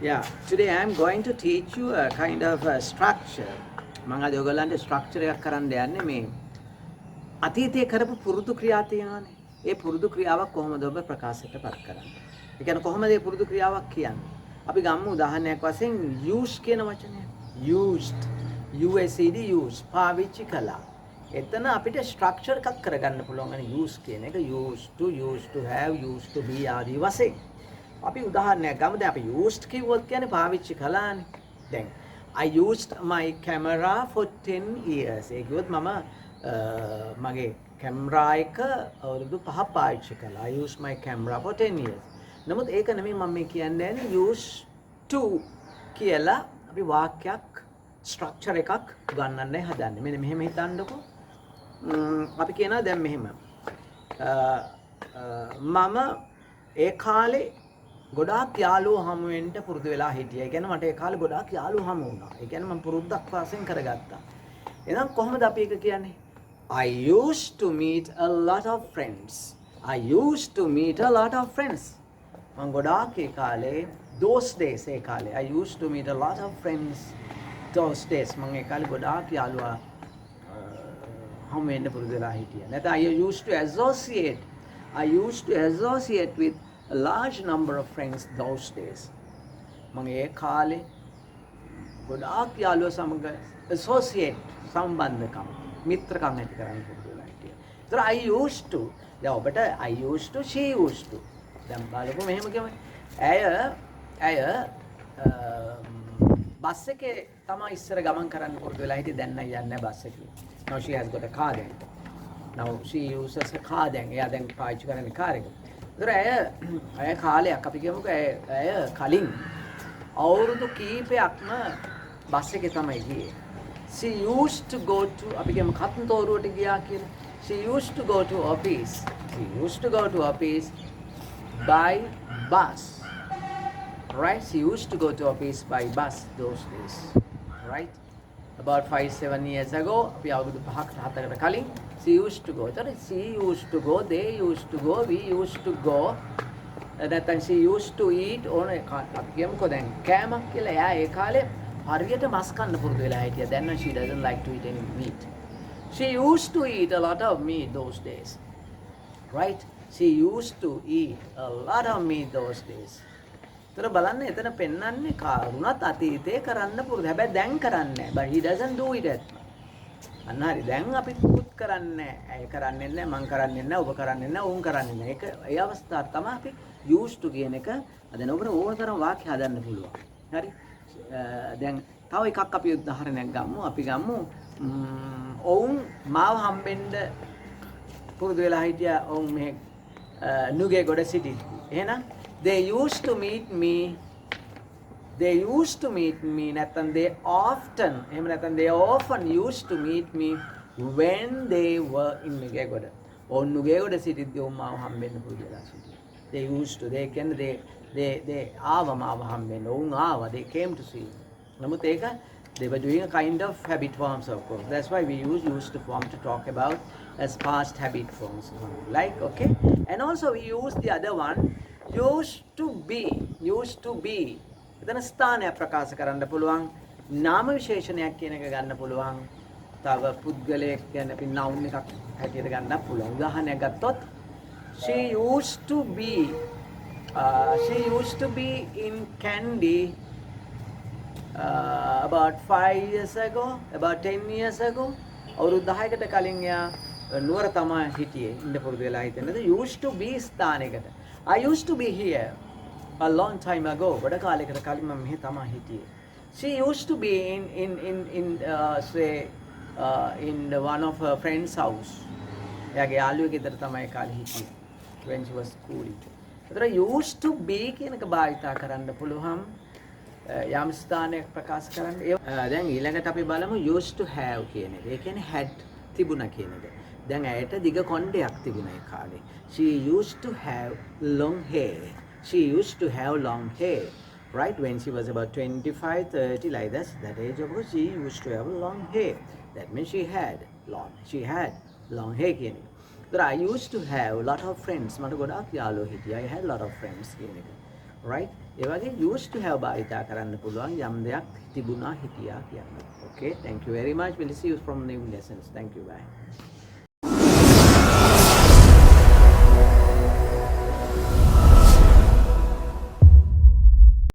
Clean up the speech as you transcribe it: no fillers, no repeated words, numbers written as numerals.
Yeah, today I'm going to teach you a kind of a structure. මම අද ඔයගොල්ලන්ට structure එකක් කරන්න යන්නේ මේ අතීතයේ කරපු පුරුදු ක්‍රියා තියෙනවානේ. ඒ පුරුදු ක්‍රියාවක් කොහොමද ඔබ ප්‍රකාශයටපත් කරන්නේ? ඒ කියන්නේ කොහොමද මේ පුරුදු ක්‍රියාවක් කියන්නේ? අපි ගමු උදාහරණයක් වශයෙන් use කියන වචනය. used used පාවිච්චි කළා. එතන අපිට structure එකක් කරගන්න පුළුවන් අනේ use කියන එක used to have used to be ආදී වශයෙන්. අපි උදාහරණයක් ගමු. දැන් අපි used කිව්වොත් කියන්නේ පාවිච්චි කළානේ. දැන් I used my camera for 10 years. ඒ කිව්වොත් මම මගේ කැමරා එක අවුරුදු 5ක් පාවිච්චි කළා. I used my camera for 10 years. නමුත් ඒක නෙමෙයි මම මේ කියන්නේ used to කියලා අපි වාක්‍යයක් ස්ට්‍රක්චර් එකක් ගන්නන්නයි හදන්නේ. මෙන්න මෙහෙම හිතන්නකෝ. අපි කියනවා දැන් මෙහෙම. මම ඒ කාලේ ගොඩාක් යාළුවෝ හමු වෙන්න පුරුදු වෙලා හිටියා. ඒ කියන්නේ මට ඒ කාලේ ගොඩාක් යාළුවෝ හමු වුණා. ඒ කියන්නේ මම පුරුද්දක් වශයෙන් කරගත්තා. එහෙනම් කොහොමද අපි ඒක කියන්නේ? I used to meet a lot of friends. I used to meet a lot of friends. මම ගොඩාක් ඒ කාලේ those days ඒ කාලේ I used to meet a lot of friends those days. මම ඒ කාලේ ගොඩාක් යාළුවා හමු වෙන්න පුරුදු වෙලා හිටියා. නැත්නම් I used to associate with a large number of friends those days. මම ඒ කාලේ ගොඩාක් යාළුවෝ සමග associate සම්බන්ධකම් මිත්‍රකම් ඇති කරන්න පුරුදු වෙලා හිටියා. ඒතර I used to දැන් ඔබට I used to she used to දැන් බලමු මෙහෙම කියමු. ඇය බස් එකේ තමයි ඉස්සර ගමන් කරන්න පුරුදු වෙලා හිටියේ. දැන් නම් යන්නේ නැහැ බස් එකේ. Now she has got a car then. Now she uses a car then. එයා දැන් පාවිච්චි කරන්නේ කාර් එක. ඒතර ඇය කාලයක් අපි කියමුකෝ ඇය කලින් අවුරුදු කීපයක්ම බස් එකේ තමයි ගියේ. She used to go to අපි කියමු කතන්තෝරුවට ගියා කියලා. She used to go to office. She used to go to office by bus. Right? She used to go to office by bus those days. Right? About 5-7 years ago, අපි අවුරුදු 5-4කට කලින් she used to go. ඒතර she used to go, they used to go, we used to go. නැත්නම් she used to eat ඕන අපි කියමුකෝ දැන් කෑමක් කියලා එයා ඒ කාලේ හරියට මස් කන්න පුරුදු වෙලා හිටියා. දැන් නම් she doesn't like to eat any meat. She used to eat a lot of meat those days. Right? She used to eat a lot of meat those days. ඒතර බලන්න එතන පෙන්වන්නේ කරුණත් අතීතේ කරන්න පුරුදු. හැබැයි දැන් කරන්නේ නැහැ. But he doesn't do it at. අන්න හරි. දැන් අපි පුත් කරන්නේ නැහැ. ඇය කරන්නේ නැහැ, මං කරන්නේ නැහැ, ඔබ කරන්නේ නැහැ, උන් කරන්නේ නැහැ. ඒක ඒ අවස්ථාව තමයි අපි used to කියන එක. දැන් ඔබට ඕනතරම් වාක්‍ය හදන්න පුළුවන්. හරි? දැන් තව එකක් අපි උදාහරණයක් ගමු. අපි ගමු ඔවුන් මාව හම්බෙන්න පුරුදු වෙලා හිටියා. ඔවුන් මේ නුගේ ගොඩ සිටි. එහෙනම් they used to meet me නැත්නම් they often එහෙම නැත්නම් they often used to meet me when they were in Nugegoda. ඔවුන් නුගේගොඩ සිටිද්දී ඔවුන් මාව හම්බෙන්න පුරුදු වෙලා සිටියා. They used to they කියන්නේ they ආව මාව හම්බෙන්න. ඔවුන් ආවා. They came to see me. නමුත් ඒක they were doing a kind of habit forms of course. That's why we use used to form to talk about as past habit forms. Like, okay? And also we use the other one used to be. එතන ස්ථානයක් ප්‍රකාශ කරන්න පුළුවන්. නාම විශේෂණයක් කියන එක ගන්න පුළුවන්. තව පුද්ගලයෙක් කියන්නේ අපි noun එකක් හැටියට ගන්න පුළුවන්. උදාහරණයක් ගත්තොත් she used to be in Kandy about 5 years ago, about 10 years ago. අවුරුදු 10කට කලින් එයා නුවර තමයි හිටියේ. ඉන්න පුරුදු වෙලා හිටියේ. used to be ස්ථානයකට. I used to be here a long time ago. ගොඩ කාලයකට කලින් මම මෙහෙ තමයි හිටියේ. She used to be in one of her friend's house. එයාගේ යාළුවෙක් ගෙදර තමයි කාලේ හිටියේ. When she was schooling. ඒතර used to be කියන එක භාවිතා කරන්න පුළුවන්. යම් ස්ථානයක් ප්‍රකාශ කරන්න. දැන් ඊළඟට අපි බලමු used to have කියන එක. ඒ කියන්නේ had තිබුණා කියන එක. දැන් ඇයට දිග කොණ්ඩයක් තිබුණා ඒ කාලේ. She used to have long hair. She used to have long hair. Right? When she was about 25-30 like that age ago, she used to have long hair. That means she had long hair කියන එක. But I used to have a lot of friends. මට ගොඩාක් යාළුවෝ හිටියා. I had a lot of friends කියන එක. right? ඒ වගේ used to have භාවිතා කරන්න පුළුවන් යම් දෙයක් තිබුණා හිටියා කියන්න. Okay, thank you very much. We'll see you from new lessons. Thank you. Bye.